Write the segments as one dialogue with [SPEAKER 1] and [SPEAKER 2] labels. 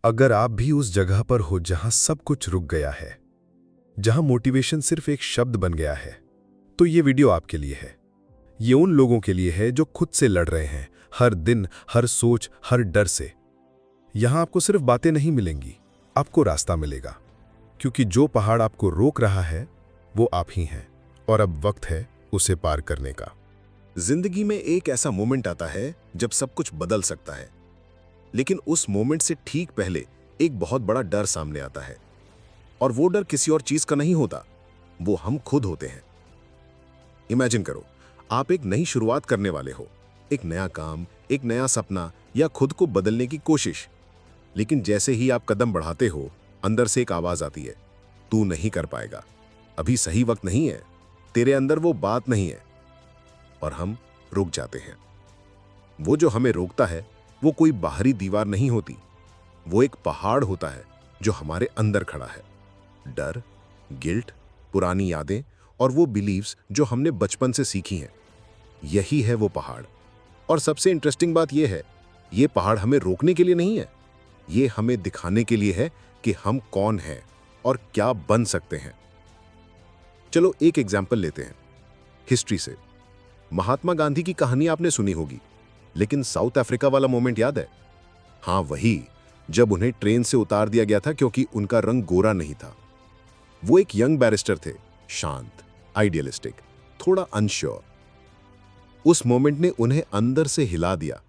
[SPEAKER 1] अगर आप भी उस जगह पर हो जहां सब कुछ रुक गया है, जहां मोटिवेशन सिर्फ एक शब्द बन गया है, तो ये वीडियो आपके लिए है। ये उन लोगों के लिए है जो खुद से लड़ रहे हैं, हर दिन, हर सोच, हर डर से। यहां आपको सिर्फ बातें नहीं मिलेंगी, आपको रास्ता मिलेगा, क्योंकि जो पहाड़ आपको रोक रहा है वो आप ही हैं, और अब वक्त है उसे पार करने का।
[SPEAKER 2] जिंदगी में एक ऐसा मोमेंट आता है जब सब कुछ बदल सकता है, लेकिन उस मोमेंट से ठीक पहले एक बहुत बड़ा डर सामने आता है। और वो डर किसी और चीज का नहीं होता, वो हम खुद होते हैं। इमेजिन करो, आप एक नई शुरुआत करने वाले हो, एक नया काम, एक नया सपना या खुद को बदलने की कोशिश। लेकिन जैसे ही आप कदम बढ़ाते हो, अंदर से एक आवाज आती है, तू नहीं कर पाएगा, अभी सही वक्त नहीं है, तेरे अंदर वो बात नहीं है। और हम रुक जाते हैं। वो जो हमें रोकता है वो कोई बाहरी दीवार नहीं होती, वो एक पहाड़ होता है जो हमारे अंदर खड़ा है। डर, गिल्ट, पुरानी यादें और वो बिलीव्स जो हमने बचपन से सीखी हैं, यही है वो पहाड़। और सबसे इंटरेस्टिंग बात यह है, ये पहाड़ हमें रोकने के लिए नहीं है, ये हमें दिखाने के लिए है कि हम कौन हैं और क्या बन सकते हैं। चलो एक एग्जाम्पल लेते हैं हिस्ट्री से। महात्मा गांधी की कहानी आपने सुनी होगी, लेकिन साउथ अफ्रीका वाला मोमेंट याद है? हां, वही जब उन्हें ट्रेन से उतार दिया गया था क्योंकि उनका रंग गोरा नहीं था। वो एक यंग बैरिस्टर थे, शांत, आइडियलिस्टिक, थोड़ा अनश्योर। उस मोमेंट ने उन्हें अंदर से हिला दिया।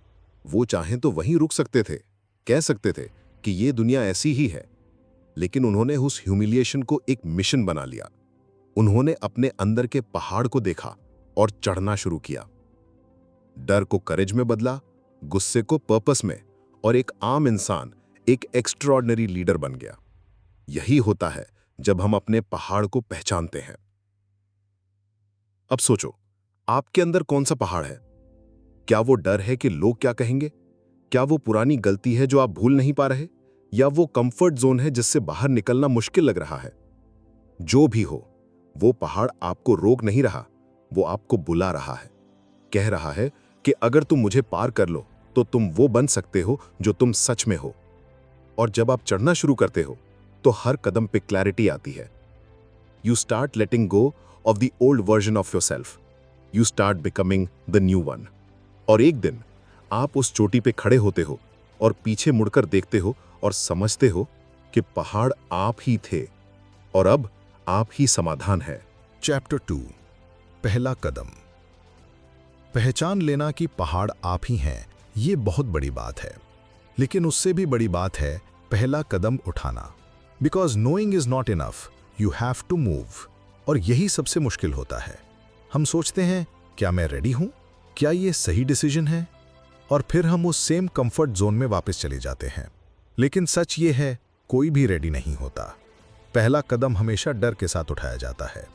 [SPEAKER 2] वो चाहें तो वहीं रुक सकते थे, कह सकते थे कि ये दुनिया ऐसी ही है, लेकिन उन्होंने उस ह्यूमिलिएशन को एक मिशन बना लिया। उन्होंने अपने अंदर के पहाड़ को देखा और चढ़ना शुरू किया। डर को करेज में बदला, गुस्से को पर्पस में, और एक आम इंसान एक एक्स्ट्राऑर्डिनरी लीडर बन गया। यही होता है जब हम अपने पहाड़ को पहचानते हैं। अब सोचो, आपके अंदर कौन सा पहाड़ है? क्या वो डर है कि लोग क्या कहेंगे? क्या वो पुरानी गलती है जो आप भूल नहीं पा रहे? या वो कंफर्ट जोन है जिससे बाहर निकलना मुश्किल लग रहा है? जो भी हो, वो पहाड़ आपको रोक नहीं रहा, वो आपको बुला रहा है, कह रहा है कि अगर तुम मुझे पार कर लो तो तुम वो बन सकते हो जो तुम सच में हो। और जब आप चढ़ना शुरू करते हो तो हर कदम पे क्लैरिटी आती है। You start letting go of the old version of yourself, you start becoming the new one. और एक दिन आप उस चोटी पे खड़े होते हो और पीछे मुड़कर देखते हो और समझते हो कि पहाड़ आप ही थे और अब आप ही समाधान है।
[SPEAKER 3] चैप्टर 2, पहला कदम। पहचान लेना कि पहाड़ आप ही हैं, ये बहुत बड़ी बात है, लेकिन उससे भी बड़ी बात है पहला कदम उठाना। Because knowing is not enough, you have to move. और यही सबसे मुश्किल होता है। हम सोचते हैं, क्या मैं रेडी हूं? क्या ये सही डिसीजन है? और फिर हम उस सेम कंफर्ट जोन में वापस चले जाते हैं। लेकिन सच ये है, कोई भी रेडी नहीं होता। पहला कदम हमेशा डर के साथ उठाया जाता है।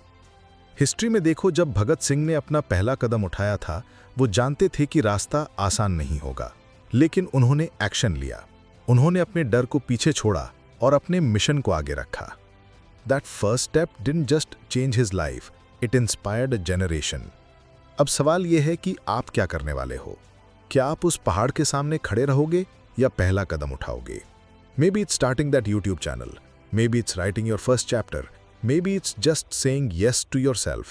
[SPEAKER 3] हिस्ट्री में देखो, जब भगत सिंह ने अपना पहला कदम उठाया था, वो जानते थे कि रास्ता आसान नहीं होगा, लेकिन उन्होंने एक्शन लिया। उन्होंने अपने डर को पीछे छोड़ा और अपने मिशन को आगे रखा। That first step didn't just change his life, it inspired a generation. अब सवाल यह है कि आप क्या करने वाले हो? क्या आप उस पहाड़ के सामने खड़े रहोगे या पहला कदम उठाओगे? Maybe it's starting that YouTube channel, maybe it's writing your first chapter, Maybe it's just saying yes to yourself.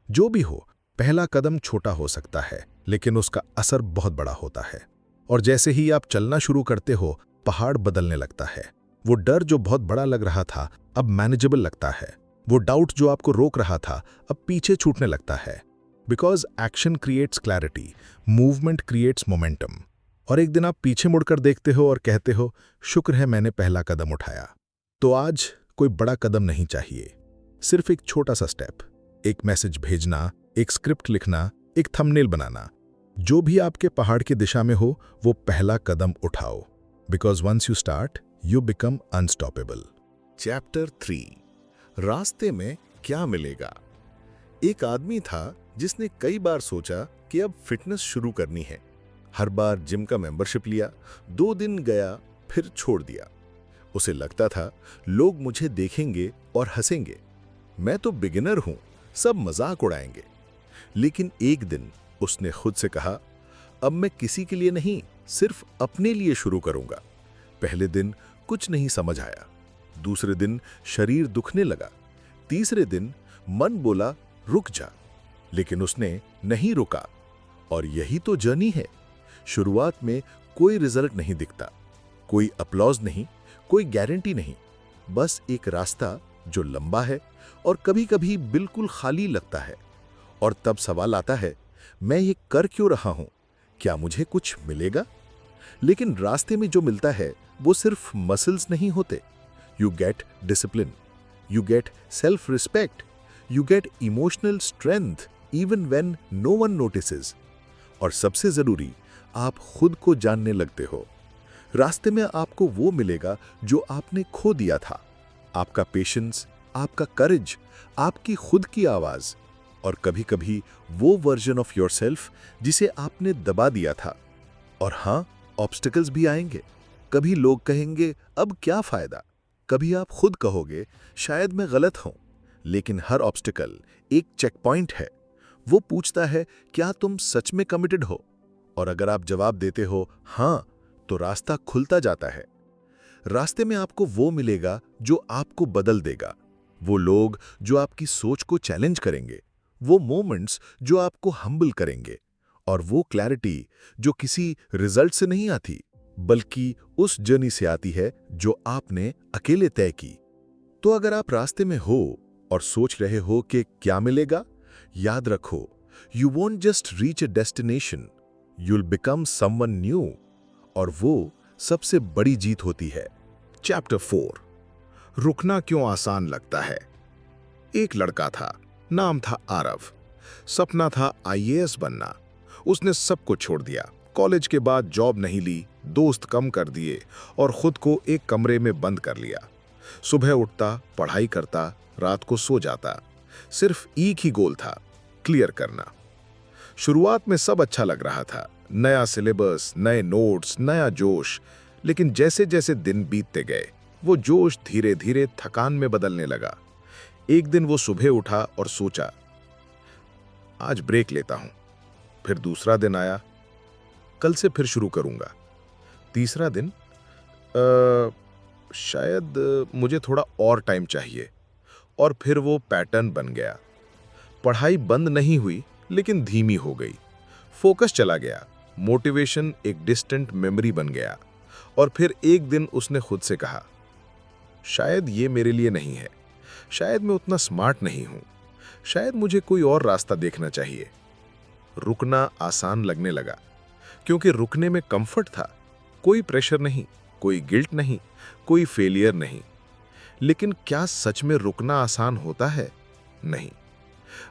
[SPEAKER 3] जो भी हो, पहला कदम छोटा हो सकता है, लेकिन उसका असर बहुत बड़ा होता है। और जैसे ही आप चलना शुरू करते हो, पहाड़ बदलने लगता है। वो डर जो बहुत बड़ा लग रहा था, अब मैनेजेबल लगता है। वो डाउट जो आपको रोक रहा था, अब पीछे छूटने लगता है। Because action creates clarity, movement creates momentum. और एक दिन आप पीछे मुड़कर देखते हो और कहते हो, शुक्र है मैंने पहला कदम उठाया। तो आज कोई बड़ा कदम नहीं चाहिए, सिर्फ एक छोटा सा स्टेप, एक मैसेज भेजना, एक स्क्रिप्ट लिखना, एक थंबनेल बनाना। जो भी आपके पहाड़ की दिशा में हो, वो पहला कदम उठाओ। Because once you start, you become unstoppable.
[SPEAKER 2] Chapter 3, रास्ते में क्या मिलेगा। एक आदमी था जिसने कई बार सोचा कि अब फिटनेस शुरू करनी है। हर बार जिम का मेंबरशिप लिया, 2 दिन गया, फिर छोड़ दिया। उसे लगता था लोग मुझे देखेंगे और हंसेंगे, मैं तो बिगिनर हूं, सब मजाक उड़ाएंगे। लेकिन एक दिन उसने खुद से कहा, अब मैं किसी के लिए नहीं, सिर्फ अपने लिए शुरू करूंगा। पहले दिन कुछ नहीं समझ आया। दूसरे दिन शरीर दुखने लगा। तीसरे दिन मन बोला रुक जा, लेकिन उसने नहीं रुका। और यही तो जर्नी है। शुरुआत में कोई रिजल्ट नहीं दिखता, कोई अपलॉज नहीं, कोई गारंटी नहीं, बस एक रास्ता जो लंबा है और कभी-कभी बिल्कुल खाली लगता है। और तब सवाल आता है, मैं ये कर क्यों रहा हूं? क्या मुझे कुछ मिलेगा? लेकिन रास्ते में जो मिलता है वो सिर्फ मसल्स नहीं होते। You get discipline, you get self respect, you get emotional strength even when no one notices. और सबसे जरूरी, आप खुद को जानने लगते हो। रास्ते में आपको वो मिलेगा जो आपने खो दिया था, आपका पेशेंस, आपका करेज, आपकी खुद की आवाज, और कभी-कभी वो वर्जन ऑफ योरसेल्फ जिसे आपने दबा दिया था। और हाँ, ऑब्स्टिकल्स भी आएंगे। कभी लोग कहेंगे अब क्या फायदा, कभी आप खुद कहोगे शायद मैं गलत हूं। लेकिन हर ऑब्स्टिकल एक चेक पॉइंट है। वो पूछता है क्या तुम सच में कमिटेड हो? और अगर आप जवाब देते हो हाँ, तो रास्ता खुलता जाता है। रास्ते में आपको वो मिलेगा जो आपको बदल देगा, वो लोग जो आपकी सोच को चैलेंज करेंगे, वो मोमेंट्स जो आपको हम्बल करेंगे, और वो क्लैरिटी जो किसी रिजल्ट से नहीं आती, बल्कि उस जर्नी से आती है जो आपने अकेले तय की। तो अगर आप रास्ते में हो और सोच रहे हो कि क्या मिलेगा, याद रखो, you won't just reach a destination, you'll become someone new. और वो सबसे बड़ी जीत होती है।
[SPEAKER 3] चैप्टर 4, रुकना क्यों आसान लगता है। एक लड़का था, नाम था आरव। सपना था आईएएस बनना। उसने सब कुछ छोड़ दिया। कॉलेज के बाद जॉब नहीं ली, दोस्त कम कर दिए और खुद को एक कमरे में बंद कर लिया। सुबह उठता, पढ़ाई करता, रात को सो जाता। सिर्फ एक ही गोल था, क्लियर करना। शुरुआत में सब अच्छा लग रहा था, नया सिलेबस, नए नोट्स, नया जोश। लेकिन जैसे जैसे दिन बीतते गए, वो जोश धीरे धीरे थकान में बदलने लगा। एक दिन वो सुबह उठा और सोचा, आज ब्रेक लेता हूं। फिर दूसरा दिन आया, कल से फिर शुरू करूंगा। तीसरा दिन, शायद मुझे थोड़ा और टाइम चाहिए। और फिर वो पैटर्न बन गया। पढ़ाई बंद नहीं हुई, लेकिन धीमी हो गई। फोकस चला गया, मोटिवेशन एक डिस्टेंट मेमोरी बन गया। और फिर एक दिन उसने खुद से कहा, शायद ये मेरे लिए नहीं है, शायद मैं उतना स्मार्ट नहीं हूं, शायद मुझे कोई और रास्ता देखना चाहिए। रुकना आसान लगने लगा, क्योंकि रुकने में कंफर्ट था। कोई प्रेशर नहीं, कोई गिल्ट नहीं, कोई फेलियर नहीं। लेकिन क्या सच में रुकना आसान होता है? नहीं।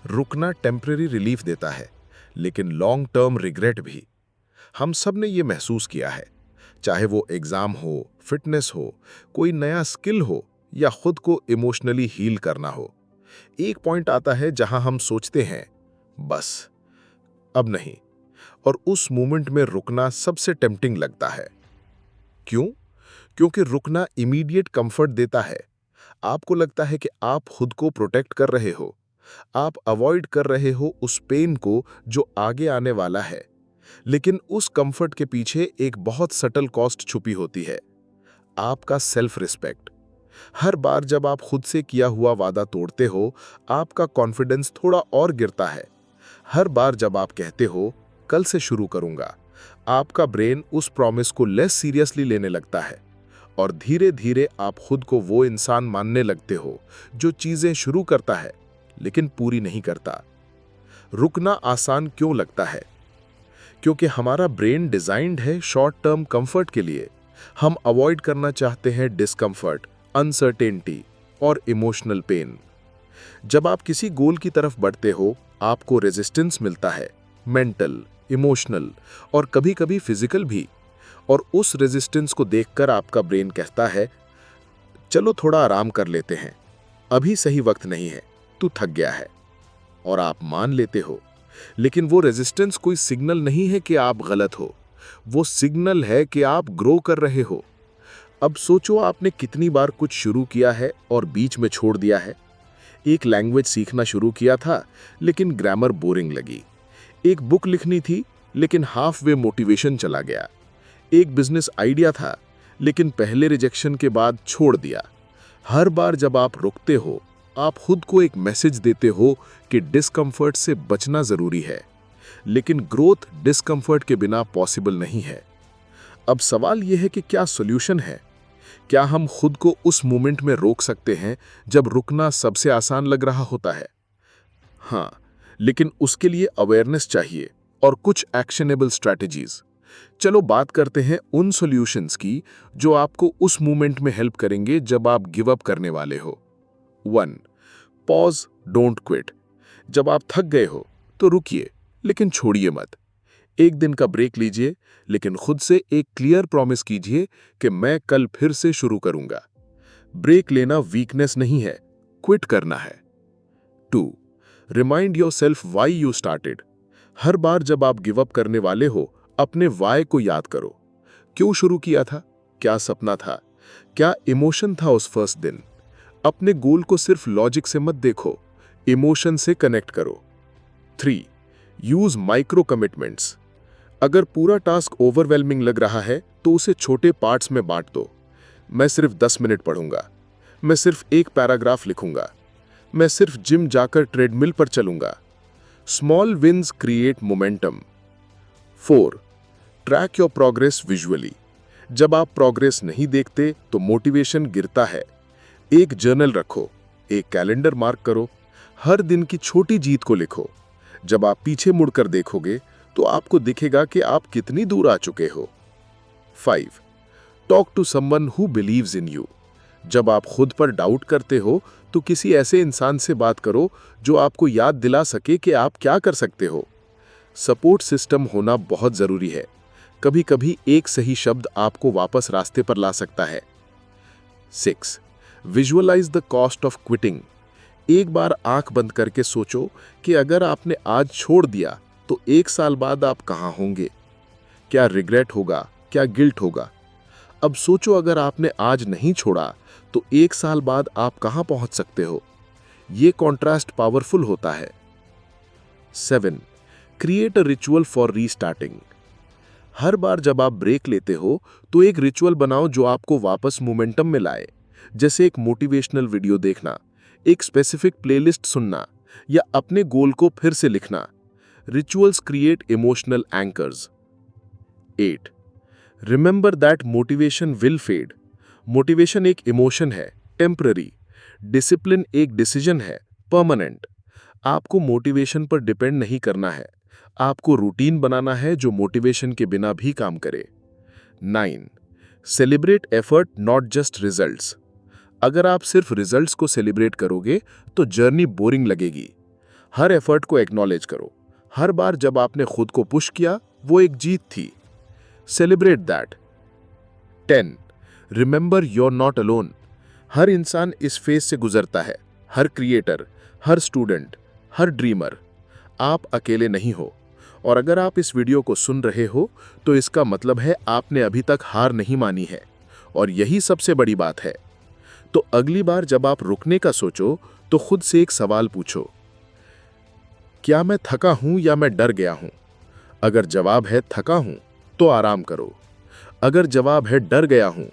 [SPEAKER 3] रुकना टेम्परेरी रिलीफ देता है, लेकिन लॉन्ग टर्म रिग्रेट भी। हम सब ने ये महसूस किया है, चाहे वो एग्जाम हो, फिटनेस हो, कोई नया स्किल हो, या खुद को इमोशनली हील करना हो। एक पॉइंट आता है जहां हम सोचते हैं, बस अब नहीं। और उस मोमेंट में रुकना सबसे टेम्पटिंग लगता है। क्यों? क्योंकि रुकना इमीडिएट कंफर्ट देता है। आपको लगता है कि आप खुद को प्रोटेक्ट कर रहे हो, आप अवॉइड कर रहे हो उस पेन को जो आगे आने वाला है। लेकिन उस कंफर्ट के पीछे एक बहुत सटल कॉस्ट छुपी होती है, आपका सेल्फ रिस्पेक्ट। हर बार जब आप खुद से किया हुआ वादा तोड़ते हो, आपका कॉन्फिडेंस थोड़ा और गिरता है। हर बार जब आप कहते हो कल से शुरू करूंगा, आपका ब्रेन उस प्रॉमिस को लेस सीरियसली लेने लगता है। और धीरे धीरे आप खुद को वो इंसान मानने लगते हो जो चीजें शुरू करता है लेकिन पूरी नहीं करता। रुकना आसान क्यों लगता है? क्योंकि हमारा ब्रेन डिजाइंड है शॉर्ट टर्म कंफर्ट के लिए। हम अवॉइड करना चाहते हैं डिस्कंफर्ट, अनसर्टेनिटी और इमोशनल पेन। जब आप किसी गोल की तरफ बढ़ते हो, आपको रेजिस्टेंस मिलता है, मेंटल, इमोशनल और कभी-कभी फिजिकल भी। और उस रेजिस्टेंस को देखकर आपका ब्रेन कहता है, चलो थोड़ा आराम कर लेते हैं, अभी सही वक्त नहीं है, तू थक गया है। और आप मान लेते हो। लेकिन वो रेजिस्टेंस कोई सिग्नल नहीं है कि आप गलत हो, वो सिग्नल है कि आप ग्रो कर रहे हो। अब सोचो, आपने कितनी बार कुछ शुरू किया है और बीच में छोड़ दिया है। एक लैंग्वेज सीखना शुरू किया था, लेकिन ग्रामर बोरिंग लगी। एक बुक लिखनी थी, लेकिन हाफ वे मोटिवेशन चला गया। एक बिजनेस आइडिया था,
[SPEAKER 4] लेकिन पहले रिजेक्शन के बाद छोड़ दिया। हर बार जब आप रुकते हो, आप खुद को एक मैसेज देते हो कि डिस्कंफर्ट से बचना जरूरी है, लेकिन ग्रोथ डिस्कंफर्ट के बिना पॉसिबल नहीं है। अब सवाल यह है कि क्या सॉल्यूशन है? क्या हम खुद को उस मोमेंट में रोक सकते हैं जब रुकना सबसे आसान लग रहा होता है? हाँ, लेकिन उसके लिए अवेयरनेस चाहिए और कुछ एक्शनेबल स्ट्रैटेजीज। चलो बात करते हैं उन सॉल्यूशंस की जो आपको उस मोमेंट में हेल्प करेंगे जब आप गिव अप करने वाले हो। 1. Pause, don't quit. जब आप थक गए हो तो रुकिए, लेकिन छोड़िए मत। एक दिन का ब्रेक लीजिए, लेकिन खुद से एक क्लियर प्रॉमिस कीजिए कि मैं कल फिर से शुरू करूंगा। ब्रेक लेना वीकनेस नहीं है, क्विट करना है। 2. Remind yourself why you started. हर बार जब आप गिव अप करने वाले हो, अपने वाई को याद करो। क्यों शुरू किया था? क्या सपना था? क्या इमोशन था उस फर्स्ट दिन? अपने गोल को सिर्फ लॉजिक से मत देखो, इमोशन से कनेक्ट करो। 3. Use micro commitments. अगर पूरा टास्क ओवरवेलमिंग लग रहा है तो उसे छोटे पार्ट्स में बांट दो। मैं सिर्फ 10 मिनट पढ़ूंगा, मैं सिर्फ एक पैराग्राफ लिखूंगा, मैं सिर्फ जिम जाकर ट्रेडमिल पर चलूंगा। Small wins create momentum. 4. Track your progress visually. जब आप प्रोग्रेस नहीं देखते तो मोटिवेशन गिरता है। एक जर्नल रखो, एक कैलेंडर मार्क करो, हर दिन की छोटी जीत को लिखो। जब आप पीछे मुड़कर देखोगे तो आपको दिखेगा कि आप कितनी दूर आ चुके हो। 5. Talk to someone who believes in you. जब आप खुद पर डाउट करते हो तो किसी ऐसे इंसान से बात करो जो आपको याद दिला सके कि आप क्या कर सकते हो। सपोर्ट सिस्टम होना बहुत जरूरी है। कभी कभी एक सही शब्द आपको वापस रास्ते पर ला सकता है। 6. Visualise the cost of quitting. एक बार आंख बंद करके सोचो कि अगर आपने आज छोड़ दिया तो 1 साल बाद आप कहां होंगे। क्या रिग्रेट होगा? क्या गिल्ट होगा? अब सोचो अगर आपने आज नहीं छोड़ा तो 1 साल बाद आप कहां पहुंच सकते हो। यह कॉन्ट्रास्ट पावरफुल होता है। 7. Create a ritual for restarting. हर बार जब आप ब्रेक लेते हो तो एक रिचुअल बनाओ जो आपको वापस मोमेंटम में लाए, जैसे एक मोटिवेशनल वीडियो देखना, एक स्पेसिफिक प्लेलिस्ट सुनना या अपने गोल को फिर से लिखना। Rituals create emotional anchors. 8. Remember that motivation will fade. Motivation एक इमोशन है, टेम्पररी। डिसिप्लिन एक डिसीजन है, परमानेंट। आपको मोटिवेशन पर डिपेंड नहीं करना है, आपको रूटीन बनाना है जो मोटिवेशन के बिना भी काम करे। 9. Celebrate effort not just results. अगर आप सिर्फ रिजल्ट्स को सेलिब्रेट करोगे तो जर्नी बोरिंग लगेगी। हर एफर्ट को एक्नॉलेज करो। हर बार जब आपने खुद को पुश किया वो एक जीत थी। Celebrate that. 10. Remember you are not alone. हर इंसान इस फेज से गुजरता है, हर क्रिएटर, हर स्टूडेंट, हर ड्रीमर। आप अकेले नहीं हो। और अगर आप इस वीडियो को सुन रहे हो तो इसका मतलब है आपने अभी तक हार नहीं मानी है, और यही सबसे बड़ी बात है। तो अगली बार जब आप रुकने का सोचो तो खुद से एक सवाल पूछो, क्या मैं थका हूं या मैं डर गया हूं? अगर जवाब है थका हूं तो आराम करो। अगर जवाब है डर गया हूं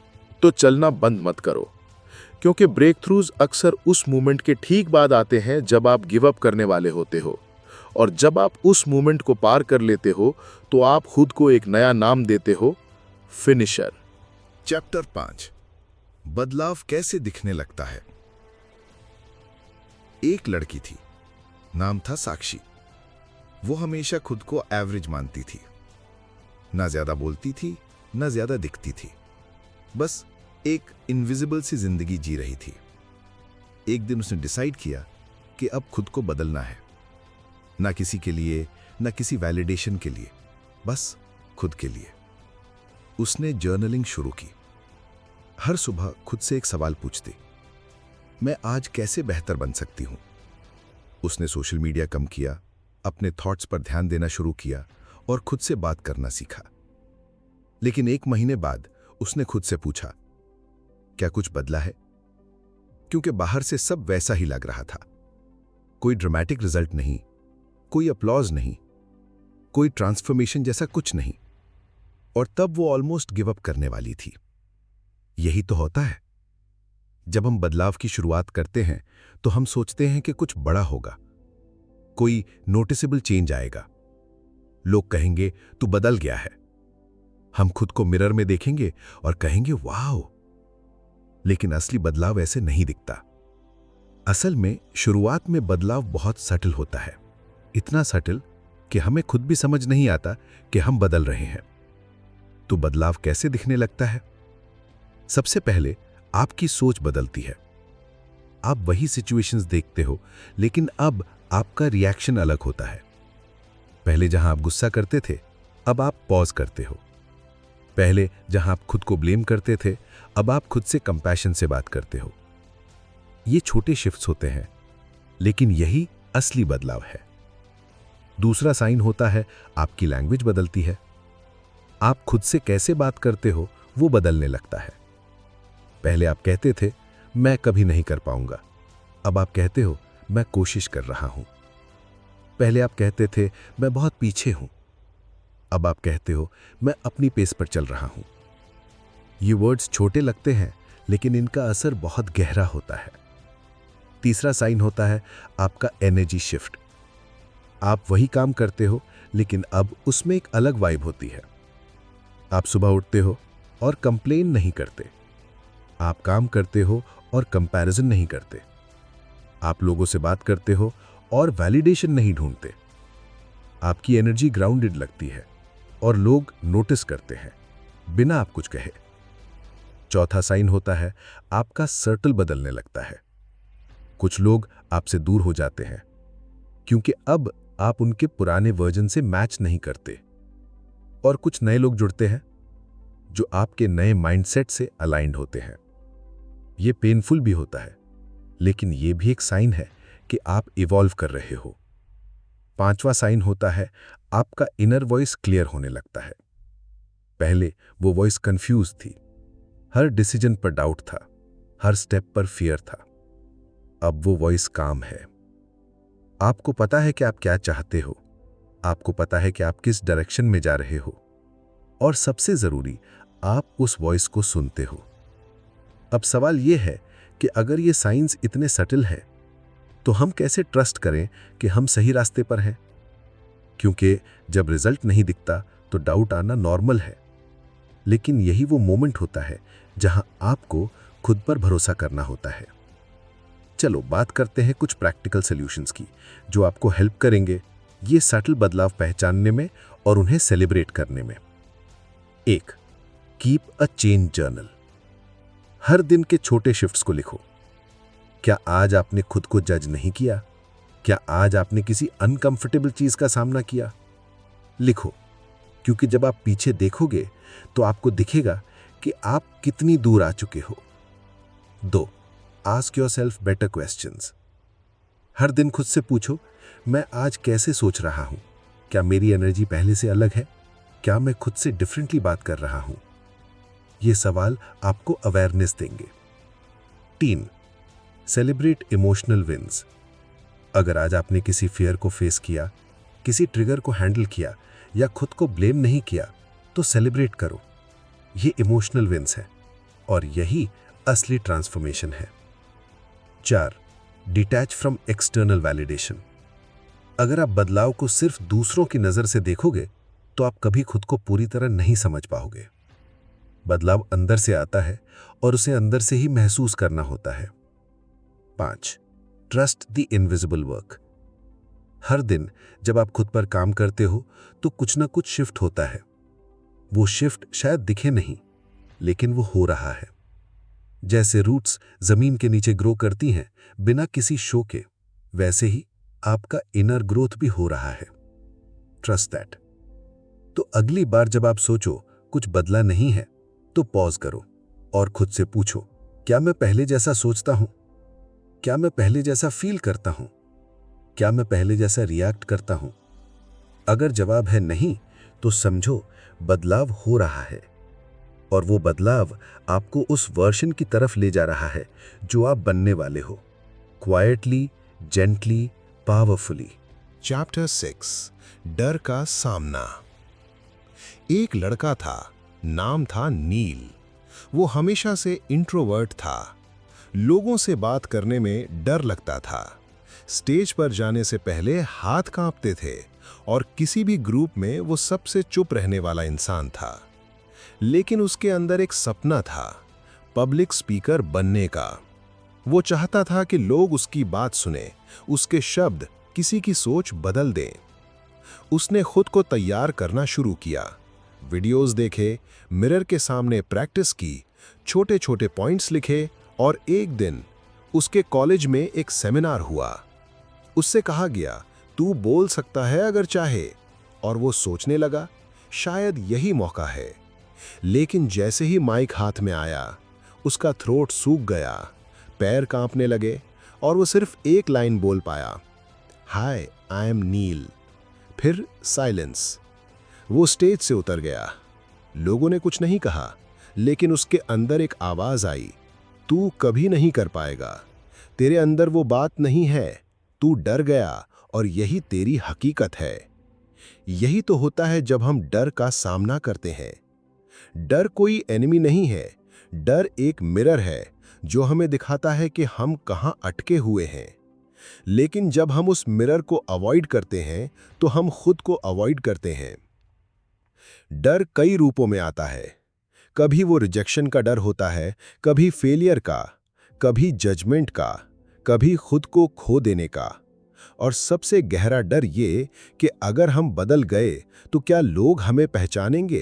[SPEAKER 4] तो चलना बंद मत करो, क्योंकि ब्रेक थ्रूज अक्सर उस मोमेंट के ठीक बाद आते हैं जब आप गिव अप करने वाले होते हो। और जब आप उस मोमेंट को पार कर लेते हो तो आप खुद को एक नया नाम देते हो, फिनिशर।
[SPEAKER 3] चैप्टर 5, बदलाव कैसे दिखने लगता है। एक लड़की थी, नाम था साक्षी। वो हमेशा खुद को एवरेज मानती थी। ना ज्यादा बोलती थी, ना ज्यादा दिखती थी, बस एक इनविजिबल सी जिंदगी जी रही थी। एक दिन उसने डिसाइड किया कि अब खुद को बदलना है। ना किसी के लिए, ना किसी वैलिडेशन के लिए, बस खुद के लिए। उसने जर्नलिंग शुरू की। हर सुबह खुद से एक सवाल पूछती, मैं आज कैसे बेहतर बन सकती हूं। उसने सोशल मीडिया कम किया, अपने थॉट्स पर ध्यान देना शुरू किया और खुद से बात करना सीखा। लेकिन 1 महीने बाद उसने खुद से पूछा, क्या कुछ बदला है? क्योंकि बाहर से सब वैसा ही लग रहा था। कोई ड्रामेटिक रिजल्ट नहीं, कोई अपलॉज नहीं, कोई ट्रांसफॉर्मेशन जैसा कुछ नहीं। और तब वो ऑलमोस्ट गिव अप करने वाली थी। यही तो होता है। जब हम बदलाव की शुरुआत करते हैं तो हम सोचते हैं कि कुछ बड़ा होगा, कोई नोटिसेबल चेंज आएगा। लोग कहेंगे तू बदल गया है। हम खुद को मिरर में देखेंगे और कहेंगे वाओ। लेकिन असली बदलाव ऐसे नहीं दिखता। असल में शुरुआत में बदलाव बहुत सटल होता है, इतना सटल कि हमें खुद भी समझ नहीं आता कि हम बदल रहे हैं। तो बदलाव कैसे दिखने लगता है? सबसे पहले आपकी सोच बदलती है। आप वही सिचुएशंस देखते हो, लेकिन अब आपका रिएक्शन अलग होता है। पहले जहां आप गुस्सा करते थे, अब आप पॉज करते हो। पहले जहां आप खुद को ब्लेम करते थे, अब आप खुद से कंपैशन से बात करते हो। ये छोटे शिफ्ट्स होते हैं, लेकिन यही असली बदलाव है। दूसरा साइन होता है आपकी लैंग्वेज बदलती है। आप खुद से कैसे बात करते हो वो बदलने लगता है। पहले आप कहते थे मैं कभी नहीं कर पाऊंगा, अब आप कहते हो मैं कोशिश कर रहा हूं। पहले आप कहते थे मैं बहुत पीछे हूं, अब आप कहते हो मैं अपनी पेस पर चल रहा हूं। ये वर्ड्स छोटे लगते हैं, लेकिन इनका असर बहुत गहरा होता है। तीसरा साइन होता है आपका एनर्जी शिफ्ट। आप वही काम करते हो, लेकिन अब उसमें एक अलग वाइब होती है। आप सुबह उठते हो और कंप्लेन नहीं करते। आप काम करते हो और कंपैरिजन नहीं करते। आप लोगों से बात करते हो और वैलिडेशन नहीं ढूंढते। आपकी एनर्जी ग्राउंडेड लगती है और लोग नोटिस करते हैं बिना आप कुछ कहे। चौथा साइन होता है आपका सर्कल बदलने लगता है। कुछ लोग आपसे दूर हो जाते हैं क्योंकि अब आप उनके पुराने वर्जन से मैच नहीं करते, और कुछ नए लोग जुड़ते हैं जो आपके नए माइंडसेट से अलाइंड होते हैं। ये पेनफुल भी होता है, लेकिन ये भी एक साइन है कि आप इवॉल्व कर रहे हो। पांचवा साइन होता है आपका इनर वॉइस क्लियर होने लगता है। पहले वो वॉइस कंफ्यूज थी, हर डिसीजन पर डाउट था, हर स्टेप पर फियर था। अब वो वॉइस काम है। आपको पता है कि आप क्या चाहते हो, आपको पता है कि आप किस डायरेक्शन में जा रहे हो, और सबसे जरूरी, आप उस वॉइस को सुनते हो। अब सवाल यह है कि अगर ये साइंस इतने सटल है, तो हम कैसे ट्रस्ट करें कि हम सही रास्ते पर हैं? क्योंकि जब रिजल्ट नहीं दिखता तो डाउट आना नॉर्मल है, लेकिन यही वो मोमेंट होता है जहां आपको खुद पर भरोसा करना होता है। चलो बात करते हैं कुछ प्रैक्टिकल सॉल्यूशंस की, जो आपको हेल्प करेंगे ये सटल बदलाव पहचानने में और उन्हें सेलिब्रेट करने में। 1. Keep a change journal. हर दिन के छोटे शिफ्ट्स को लिखो। क्या आज आपने खुद को जज नहीं किया? क्या आज आपने किसी अनकंफर्टेबल चीज का सामना किया? लिखो, क्योंकि जब आप पीछे देखोगे तो आपको दिखेगा कि आप कितनी दूर आ चुके हो। 2. Ask yourself better questions. हर दिन खुद से पूछो, मैं आज कैसे सोच रहा हूं? क्या मेरी एनर्जी पहले से अलग है? क्या मैं खुद से डिफरेंटली बात कर रहा हूं? ये सवाल आपको अवेयरनेस देंगे। 3. Celebrate emotional wins. अगर आज आपने किसी फियर को फेस किया, किसी ट्रिगर को हैंडल किया या खुद को ब्लेम नहीं किया, तो सेलिब्रेट करो। ये इमोशनल विन्स है और यही असली ट्रांसफॉर्मेशन है। 4. Detach from external validation. अगर आप बदलाव को सिर्फ दूसरों की नजर से देखोगे तो आप कभी खुद को पूरी तरह नहीं समझ पाओगे। बदलाव अंदर से आता है और उसे अंदर से ही महसूस करना होता है। 5. Trust the invisible work. हर दिन जब आप खुद पर काम करते हो तो कुछ ना कुछ शिफ्ट होता है। वो शिफ्ट शायद दिखे नहीं, लेकिन वो हो रहा है। जैसे रूट्स जमीन के नीचे ग्रो करती हैं बिना किसी शो के, वैसे ही आपका इनर ग्रोथ भी हो रहा है। Trust that. तो अगली बार जब आप सोचो कुछ बदला नहीं है, तो पॉज करो और खुद से पूछो, क्या मैं पहले जैसा सोचता हूं? क्या मैं पहले जैसा फील करता हूं? क्या मैं पहले जैसा रिएक्ट करता हूं? अगर जवाब है नहीं, तो समझो बदलाव हो रहा है, और वो बदलाव आपको उस वर्जन की तरफ ले जा रहा है जो आप बनने वाले हो। Quietly, gently, powerfully.
[SPEAKER 2] चैप्टर 6, डर का सामना। एक लड़का था, नाम था नील। वो हमेशा से इंट्रोवर्ट था। लोगों से बात करने में डर लगता था। स्टेज पर जाने से पहले हाथ कांपते थे और किसी भी ग्रुप में वो सबसे चुप रहने वाला इंसान था। लेकिन उसके अंदर एक सपना था, पब्लिक स्पीकर बनने का। वो चाहता था कि लोग उसकी बात सुने, उसके शब्द किसी की सोच बदल दें। उसने खुद को तैयार करना शुरू किया, वीडियोस देखे, मिरर के सामने प्रैक्टिस की, छोटे छोटे पॉइंट्स लिखे और एक दिन उसके कॉलेज में एक सेमिनार हुआ। उससे कहा गया, तू बोल सकता है अगर चाहे, और वो सोचने लगा, शायद यही मौका है। लेकिन जैसे ही माइक हाथ में आया, उसका थ्रोट सूख गया, पैर कांपने लगे और वो सिर्फ एक लाइन बोल पाया, हाय आई एम नील। फिर साइलेंस। वो स्टेज से उतर गया। लोगों ने कुछ नहीं कहा, लेकिन उसके अंदर एक आवाज आई, तू कभी नहीं कर पाएगा, तेरे अंदर वो बात नहीं है, तू डर गया और यही तेरी हकीकत है। यही तो होता है जब हम डर का सामना करते हैं। डर कोई एनिमी नहीं है, डर एक मिरर है जो हमें दिखाता है कि हम कहां अटके हुए हैं। लेकिन जब हम उस मिरर को अवॉइड करते हैं तो हम खुद को अवॉइड करते हैं। डर कई रूपों में आता है। कभी वो रिजेक्शन का डर होता है, कभी फेलियर का, कभी जजमेंट का, कभी खुद को खो देने का, और सबसे गहरा डर ये कि अगर हम बदल गए तो क्या लोग हमें पहचानेंगे,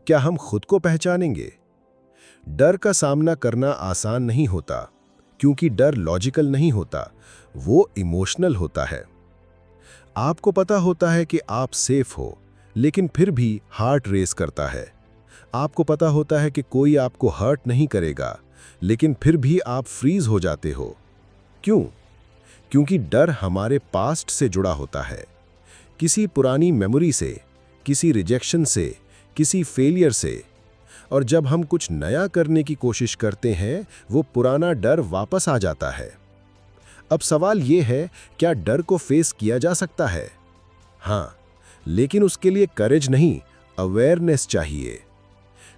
[SPEAKER 2] क्या हम खुद को पहचानेंगे। डर का सामना करना आसान नहीं होता, क्योंकि डर लॉजिकल नहीं होता, वो इमोशनल होता है। आपको पता होता है कि आप सेफ हो, लेकिन फिर भी हार्ट रेस करता है। आपको पता होता है कि कोई आपको हर्ट नहीं करेगा, लेकिन फिर भी आप फ्रीज हो जाते हो। क्यों? क्योंकि डर हमारे पास्ट से जुड़ा होता है, किसी पुरानी मेमोरी से, किसी रिजेक्शन से, किसी फेलियर से। और जब हम कुछ नया करने की कोशिश करते हैं, वो पुराना डर वापस आ जाता है। अब सवाल ये है, क्या डर को फेस किया जा सकता है? हाँ, लेकिन उसके लिए करेज नहीं, अवेयरनेस चाहिए।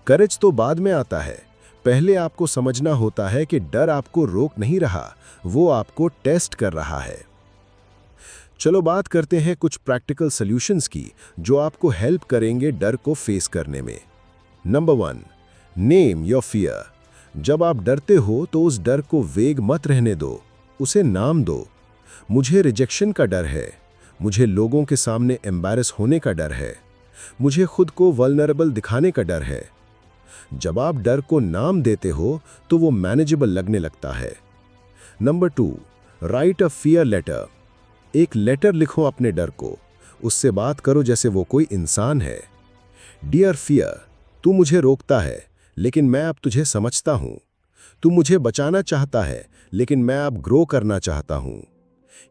[SPEAKER 2] करेज तो बाद में आता है, पहले आपको समझना होता है कि डर आपको रोक नहीं रहा, वो आपको टेस्ट कर रहा है। चलो बात करते हैं कुछ प्रैक्टिकल सॉल्यूशंस की, जो आपको हेल्प करेंगे डर को फेस करने में। Number 1, name your fear. जब आप डरते हो तो उस डर को वेग मत रहने दो, उसे नाम दो। मुझे रिजेक्शन का डर है, मुझे लोगों के सामने एम्बैरेस होने का डर है, मुझे खुद को वल्नरेबल दिखाने का डर है। जब आप डर को नाम देते हो तो वो मैनेजेबल लगने लगता है। Number 2, write a fear letter. एक लेटर लिखो अपने डर को, उससे बात करो जैसे वो कोई इंसान है। डियर फियर, तू मुझे रोकता है, लेकिन मैं अब तुझे समझता हूँ। तू मुझे बचाना चाहता है, लेकिन मैं अब ग्रो करना चाहता हूँ।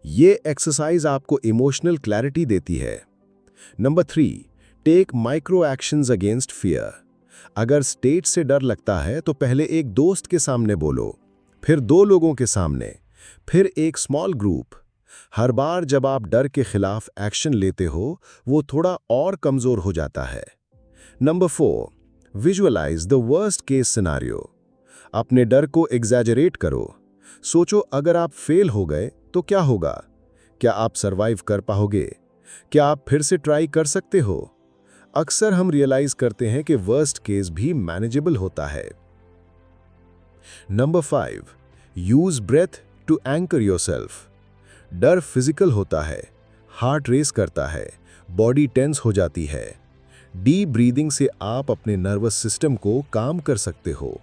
[SPEAKER 2] ये एक्सरसाइज आपको इमोशनल क्लैरिटी देती है। Number 3, take micro actions against fear. अगर स्टेज से डर लगता है तो पहले एक दोस्त के सामने बोलो, फिर 2 लोगों के सामने, फिर एक स्मॉल ग्रुप। हर बार जब आप डर के खिलाफ एक्शन लेते हो, वो थोड़ा और कमजोर हो जाता है। Number 4, visualise the worst case scenario. अपने डर को एग्जैजरेट करो। सोचो, अगर आप फेल हो गए तो क्या होगा? क्या आप सरवाइव कर पाओगे? क्या आप फिर से ट्राई कर सकते हो? अक्सर हम रियलाइज करते हैं कि वर्स्ट केस भी मैनेजेबल होता है। Number 5, use breath to anchor yourself. डर फिजिकल होता है, हार्ट रेस करता है, बॉडी टेंस हो जाती है। डीप ब्रीदिंग से आप अपने नर्वस सिस्टम को काम कर सकते हो।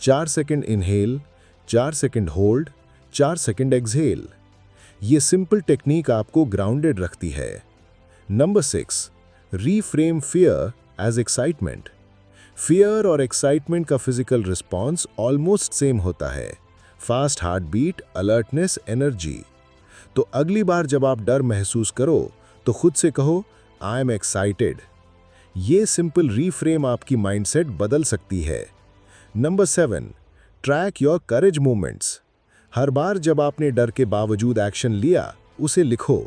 [SPEAKER 2] 4 second inhale, 4 second hold, 4 second exhale. ये सिंपल टेक्निक आपको ग्राउंडेड रखती है। Number 6, reframe fear as excitement. Fear और एक्साइटमेंट का फिजिकल रिस्पॉन्स ऑलमोस्ट सेम होता है, fast heart beat, alertness, energy. तो अगली बार जब आप डर महसूस करो तो खुद से कहो, आई एम एक्साइटेड। ये सिंपल रीफ्रेम आपकी माइंडसेट बदल सकती है। Number 7, track your courage movements. हर बार जब आपने डर के बावजूद एक्शन लिया, उसे लिखो।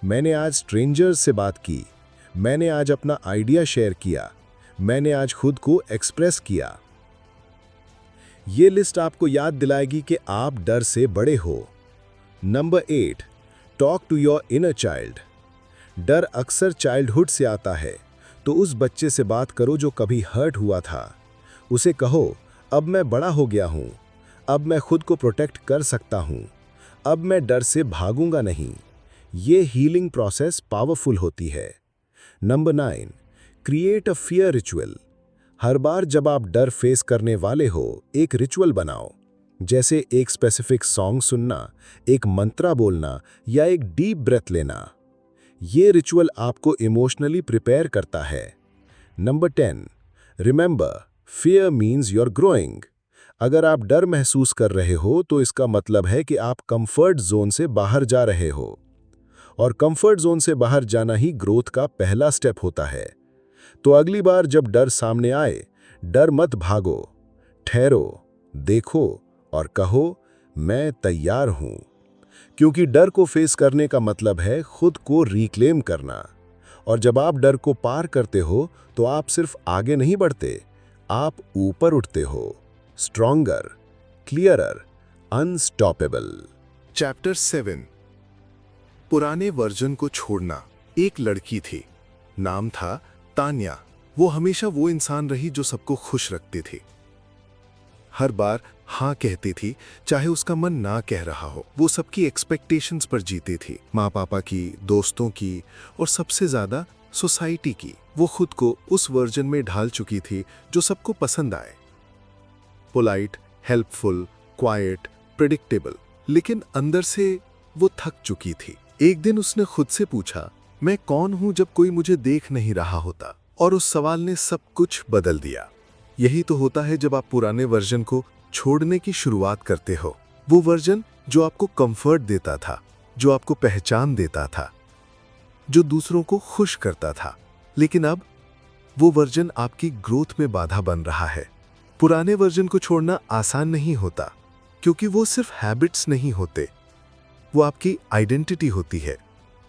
[SPEAKER 2] मैंने आज स्ट्रेंजर्स से बात की, मैंने आज अपना आइडिया शेयर किया, मैंने आज खुद को एक्सप्रेस किया।
[SPEAKER 1] ये लिस्ट आपको याद दिलाएगी कि आप डर से बड़े हो। Number 8, talk to your inner child. डर अक्सर चाइल्डहुड से आता है, तो उस बच्चे से बात करो जो कभी हर्ट हुआ था। उसे कहो, अब मैं बड़ा हो गया हूँ, अब मैं खुद को प्रोटेक्ट कर सकता हूँ, अब मैं डर से भागूंगा नहीं। ये हीलिंग प्रोसेस पावरफुल होती है। Number 9, create a fear ritual. हर बार जब आप डर फेस करने वाले हो, एक रिचुअल बनाओ, जैसे एक स्पेसिफिक सॉन्ग सुनना, एक मंत्रा बोलना या एक डीप ब्रेथ लेना। ये रिचुअल आपको इमोशनली प्रिपेयर करता है। Number 10, remember, fear means you are growing. अगर आप डर महसूस कर रहे हो तो इसका मतलब है कि आप कंफर्ट जोन से बाहर जा रहे हो, और कंफर्ट जोन से बाहर जाना ही ग्रोथ का पहला स्टेप होता है। तो अगली बार जब डर सामने आए, डर मत भागो, ठहरो, देखो और कहो, मैं तैयार हूं। क्योंकि डर को फेस करने का मतलब है खुद को रिक्लेम करना। और जब आप डर को पार करते हो तो आप सिर्फ आगे नहीं बढ़ते, आप ऊपर उठते हो, स्ट्रॉन्गर, क्लियरर, अनस्टॉपेबल।
[SPEAKER 3] चैप्टर 7, पुराने वर्जन को छोड़ना। एक लड़की थी, नाम था तान्या। वो हमेशा वो इंसान रही जो सबको खुश रखती थी। हर बार हाँ कहती थी, चाहे उसका मन ना कह रहा हो। वो सबकी एक्सपेक्टेशंस पर जीती थी, माँ पापा की, दोस्तों की और सबसे ज्यादा सोसाइटी की। वो खुद को उस वर्जन में ढाल चुकी थी जो सबको पसंद आए, पोलाइट, हेल्पफुल, क्वाइट, प्रेडिक्टेबल। लेकिन अंदर से वो थक चुकी थी। एक दिन उसने खुद से पूछा, मैं कौन हूं जब कोई मुझे देख नहीं रहा होता? और उस सवाल ने सब कुछ बदल दिया। यही तो होता है जब आप पुराने वर्जन को छोड़ने की शुरुआत करते हो। वो वर्जन जो आपको कंफर्ट देता था, जो आपको पहचान देता था, जो दूसरों को खुश करता था। लेकिन अब वो वर्जन आपकी ग्रोथ में बाधा बन रहा है। पुराने वर्जन को छोड़ना आसान नहीं होता, क्योंकि वो सिर्फ हैबिट्स नहीं होते, वो आपकी आइडेंटिटी होती है।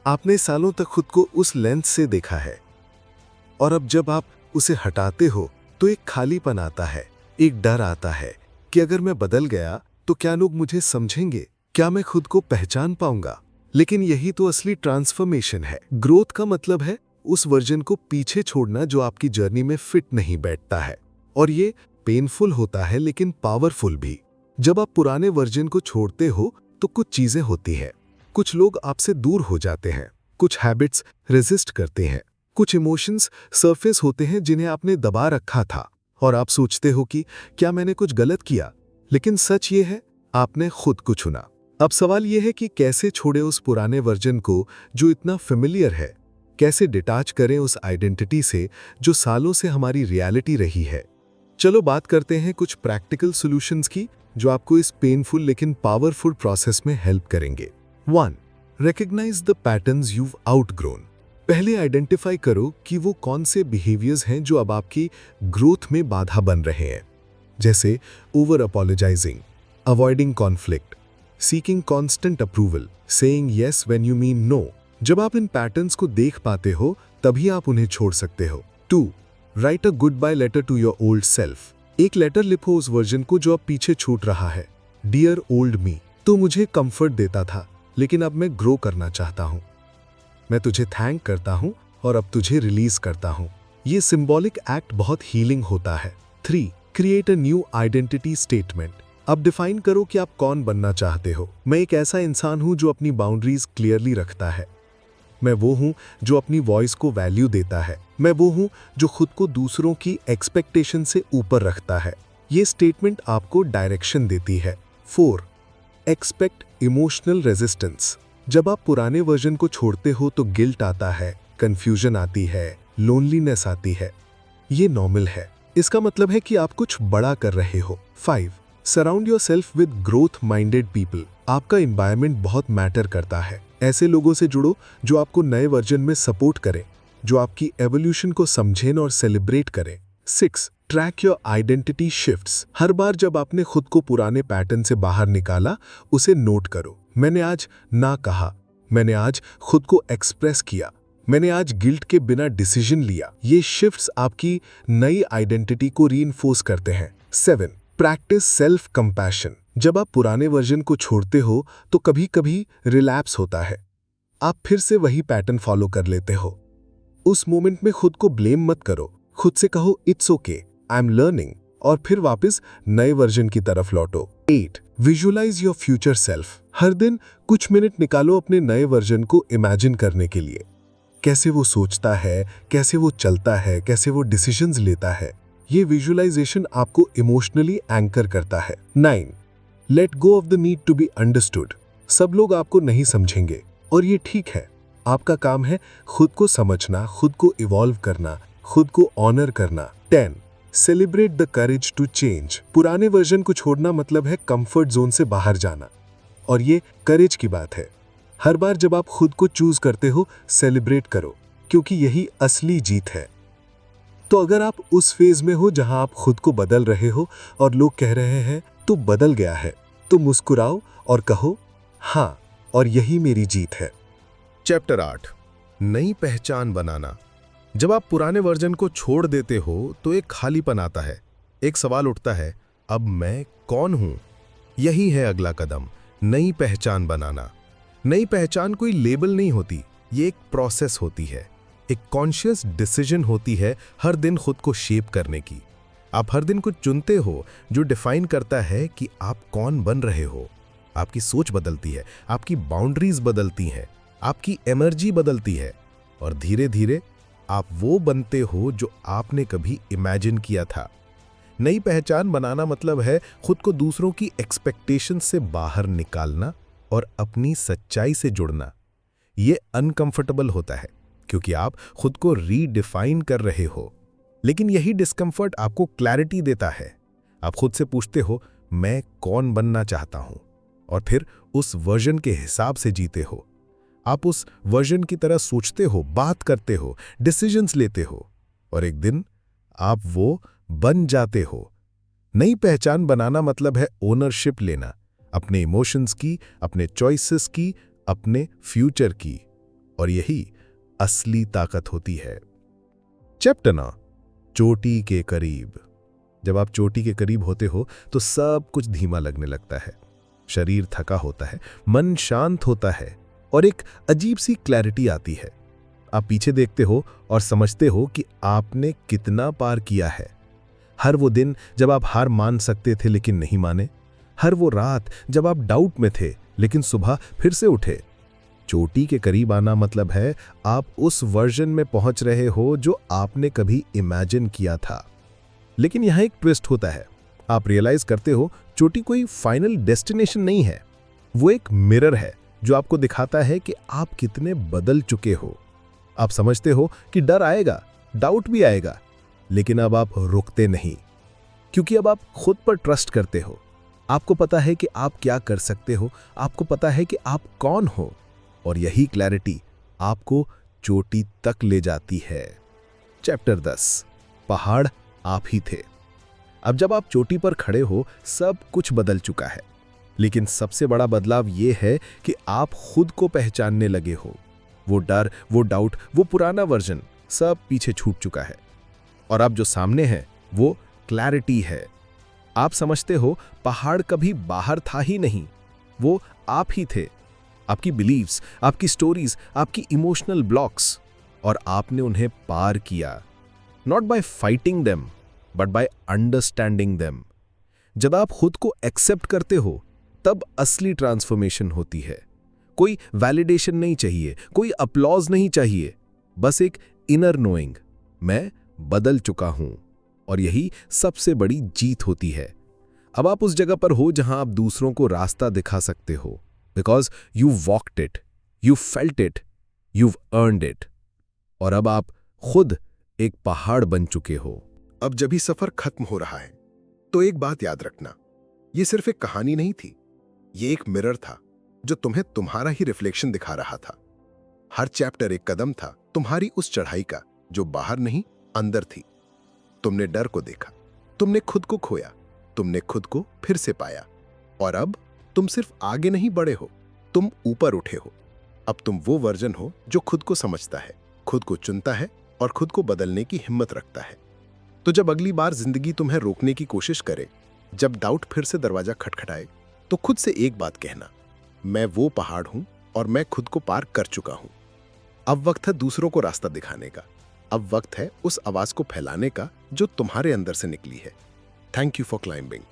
[SPEAKER 3] आपने सालों तक खुद को उस लेंस से देखा है, और अब जब आप उसे हटाते हो तो एक खालीपन आता है, एक डर आता है कि अगर मैं बदल गया तो क्या लोग मुझे समझेंगे, क्या मैं खुद को पहचान पाऊंगा? लेकिन यही तो असली ट्रांसफॉर्मेशन है। ग्रोथ का मतलब है उस वर्जन को पीछे छोड़ना जो आपकी जर्नी में फिट नहीं बैठता है। और ये पेनफुल होता है लेकिन पावरफुल भी। जब आप पुराने वर्जन को छोड़ते हो तो कुछ चीजें होती हैं। कुछ लोग आपसे दूर हो जाते हैं, कुछ हैबिट्स रेजिस्ट करते हैं, कुछ इमोशंस सरफेस होते हैं जिन्हें आपने दबा रखा था, और आप सोचते हो कि क्या मैंने कुछ गलत किया? लेकिन सच ये है, आपने खुद को चुना। अब सवाल यह है कि कैसे छोड़े उस पुराने वर्जन को जो इतना फेमिलियर है, कैसे डिटैच करें उस आइडेंटिटी से जो सालों से हमारी रियलिटी रही है। चलो बात करते हैं कुछ प्रैक्टिकल सॉल्यूशंस की जो आपको इस पेनफुल लेकिन पावरफुल प्रोसेस में हेल्प करेंगे। 1. Recognise the patterns you've outgrown। पहले आइडेंटिफाई करो कि वो कौन से बिहेवियर्स हैं जो अब आपकी ग्रोथ में बाधा बन रहे हैं, जैसे over apologising, avoiding conflict, seeking constant approval, saying yes when you mean no. जब आप इन पैटर्न्स को देख पाते हो तभी आप उन्हें छोड़ सकते हो। 2. Write a goodbye letter to your old self. एक लेटर लिखो उस वर्जन को जो अब पीछे छूट रहा है। डियर ओल्ड मी, तू मुझे कंफर्ट देता था लेकिन अब मैं ग्रो करना चाहता हूँ। मैं तुझे थैंक करता हूँ और अब तुझे रिलीज करता हूँ। ये सिंबॉलिक एक्ट बहुत हीलिंग होता है। 3. Create a new identity statement. अब डिफाइन करो कि आप कौन बनना चाहते हो। मैं एक ऐसा इंसान हूँ जो अपनी बाउंड्रीज क्लियरली रखता है। मैं वो हूँ जो अपनी वॉइस को वैल्यू देता है। मैं वो हूँ जो खुद को दूसरों की एक्सपेक्टेशन से ऊपर रखता है। ये स्टेटमेंट आपको डायरेक्शन देती है। 4. Expect emotional resistance. जब आप पुराने वर्जन को छोड़ते हो तो गिल्ट आता है, कंफ्यूजन आती है, लोनलीनेस आती है। ये नॉर्मल है। इसका मतलब है कि आप कुछ बड़ा कर रहे हो। 5. Surround yourself with growth minded people. आपका एनवायरनमेंट बहुत मैटर करता है। ऐसे लोगों से जुड़ो जो आपको नए वर्जन में सपोर्ट करें, जो आपकी एवोल्यूशन को समझें और सेलिब्रेट करें। 6. Track your identity shifts. हर बार जब आपने खुद को पुराने पैटर्न से बाहर निकाला, उसे नोट करो। मैंने आज ना कहा, मैंने आज खुद को एक्सप्रेस किया, मैंने आज गिल्ट के बिना डिसीजन लिया। ये शिफ्ट्स आपकी नई आइडेंटिटी को रीइंफोर्स करते हैं। 7. Practice self compassion. जब आप पुराने वर्जन को छोड़ते हो तो कभी कभी रिलैप्स होता है, आप फिर से वही पैटर्न फॉलो कर लेते हो। उस मोमेंट में खुद को ब्लेम मत करो, खुद से कहो it's okay, I am learning, और फिर वापस नए वर्जन की तरफ लौटो। 8. Visualise your future self. हर दिन कुछ मिनट निकालो अपने नए वर्जन को इमेजिन करने के लिए। कैसे वो सोचता है, कैसे वो चलता है, कैसे वो डिसीजंस लेता है। ये विजुअलाइजेशन आपको इमोशनली एंकर करता है। 9. Let go of the need to be understood. सब लोग आपको नहीं समझेंगे और ये ठीक है। आपका काम है खुद को समझना, खुद को इवॉल्व करना, खुद को ऑनर करना। 10. Celebrate the courage to change. पुराने वर्जन को छोड़ना मतलब है कंफर्ट जोन से बाहर जाना, और ये करेज की बात है। हर बार जब आप खुद को चूज करते हो, सेलिब्रेट करो, क्योंकि यही असली जीत है। तो अगर आप उस फेज में हो जहां आप खुद को बदल रहे हो और लोग कह रहे हैं तो बदल गया है, तो मुस्कुराओ और कहो हाँ, और यही मेरी जीत है।
[SPEAKER 1] चैप्टर 8, नई पहचान बनाना। जब आप पुराने वर्जन को छोड़ देते हो तो एक खालीपन आता है, एक सवाल उठता है, अब मैं कौन हूं? यही है अगला कदम, नई पहचान बनाना। नई पहचान कोई लेबल नहीं होती, ये एक प्रोसेस होती है, एक कॉन्शियस डिसीजन होती है हर दिन खुद को शेप करने की। आप हर दिन कुछ चुनते हो जो डिफाइन करता है कि आप कौन बन रहे हो। आपकी सोच बदलती है, आपकी बाउंड्रीज बदलती हैं, आपकी एनर्जी बदलती है, और धीरे धीरे आप वो बनते हो जो आपने कभी इमेजिन किया था। नई पहचान बनाना मतलब है खुद को दूसरों की एक्सपेक्टेशन से बाहर निकालना और अपनी सच्चाई से जुड़ना। ये अनकंफर्टेबल होता है क्योंकि आप खुद को रीडिफाइन कर रहे हो, लेकिन यही डिस्कंफर्ट आपको क्लैरिटी देता है। आप खुद से पूछते हो मैं कौन बनना चाहता हूं, और फिर उस वर्जन के हिसाब से जीते हो। आप उस वर्जन की तरह सोचते हो, बात करते हो, डिसीजंस लेते हो, और एक दिन आप वो बन जाते हो। नई पहचान बनाना मतलब है ओनरशिप लेना, अपने इमोशंस की, अपने चॉइसेस की, अपने फ्यूचर की, और यही असली ताकत होती है। चैप्टर 9, चोटी के करीब। जब आप चोटी के करीब होते हो तो सब कुछ धीमा लगने लगता है, शरीर थका होता है, मन शांत होता है, और एक अजीब सी क्लैरिटी आती है। आप पीछे देखते हो और समझते हो कि आपने कितना पार किया है। हर वो दिन जब आप हार मान सकते थे लेकिन नहीं माने, हर वो रात जब आप डाउट में थे लेकिन सुबह फिर से उठे। चोटी के करीब आना मतलब है आप उस वर्जन में पहुंच रहे हो जो आपने कभी इमेजिन किया था। लेकिन यहां एक ट्विस्ट होता है। आप रियलाइज करते हो चोटी कोई फाइनल डेस्टिनेशन नहीं है, वो एक मिरर है जो आपको दिखाता है कि आप कितने बदल चुके हो। आप समझते हो कि डर आएगा, डाउट भी आएगा, लेकिन अब आप रुकते नहीं, क्योंकि अब आप खुद पर ट्रस्ट करते हो। आपको पता है कि आप क्या कर सकते हो, आपको पता है कि आप कौन हो, और यही क्लैरिटी आपको चोटी तक ले जाती है। चैप्टर 10, पहाड़ आप ही थे। अब जब आप चोटी पर खड़े हो, सब कुछ बदल चुका है, लेकिन सबसे बड़ा बदलाव यह है कि आप खुद को पहचानने लगे हो। वो डर, वो डाउट, वो पुराना वर्जन सब पीछे छूट चुका है, और अब जो सामने है वो क्लैरिटी है। आप समझते हो पहाड़ कभी बाहर था ही नहीं, वो आप ही थे। आपकी बिलीव्स, आपकी स्टोरीज, आपकी इमोशनल ब्लॉक्स, और आपने उन्हें पार किया, not bye fighting them but by understanding them. जब आप खुद को एक्सेप्ट करते हो तब असली ट्रांसफॉर्मेशन होती है। कोई वैलिडेशन नहीं चाहिए, कोई अपलॉज नहीं चाहिए, बस एक इनर नोइंग, मैं बदल चुका हूं, और यही सबसे बड़ी जीत होती है। अब आप उस जगह पर हो जहां आप दूसरों को रास्ता दिखा सकते हो, because you walked it, you felt it, you've earned it। और अब आप खुद एक पहाड़ बन चुके हो।
[SPEAKER 2] अब जब ही सफर खत्म हो रहा है तो एक बात याद रखना, ये सिर्फ एक कहानी नहीं थी, ये एक मिरर था जो तुम्हें तुम्हारा ही रिफ्लेक्शन दिखा रहा था। हर चैप्टर एक कदम था तुम्हारी उस चढ़ाई का जो बाहर नहीं अंदर थी। तुमने डर को देखा, तुमने खुद को खोया, तुमने खुद को फिर से पाया, और अब तुम सिर्फ आगे नहीं बढ़े हो, तुम ऊपर उठे हो। अब तुम वो वर्जन हो जो खुद को समझता है, खुद को चुनता है और खुद को बदलने की हिम्मत रखता है। तो जब अगली बार जिंदगी तुम्हें रोकने की कोशिश करे जब डाउट फिर से दरवाजा खटखटाए तो खुद से एक बात कहना, मैं वो पहाड़ हूं और मैं खुद को पार कर चुका हूं। अब वक्त है दूसरों को रास्ता दिखाने का। अब वक्त है उस आवाज को फैलाने का जो तुम्हारे अंदर से निकली है। Thank you for climbing,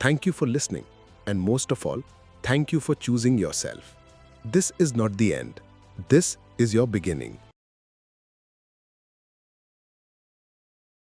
[SPEAKER 2] thank you for listening, and most of all, thank you for choosing yourself. This is not the end, this is your beginning.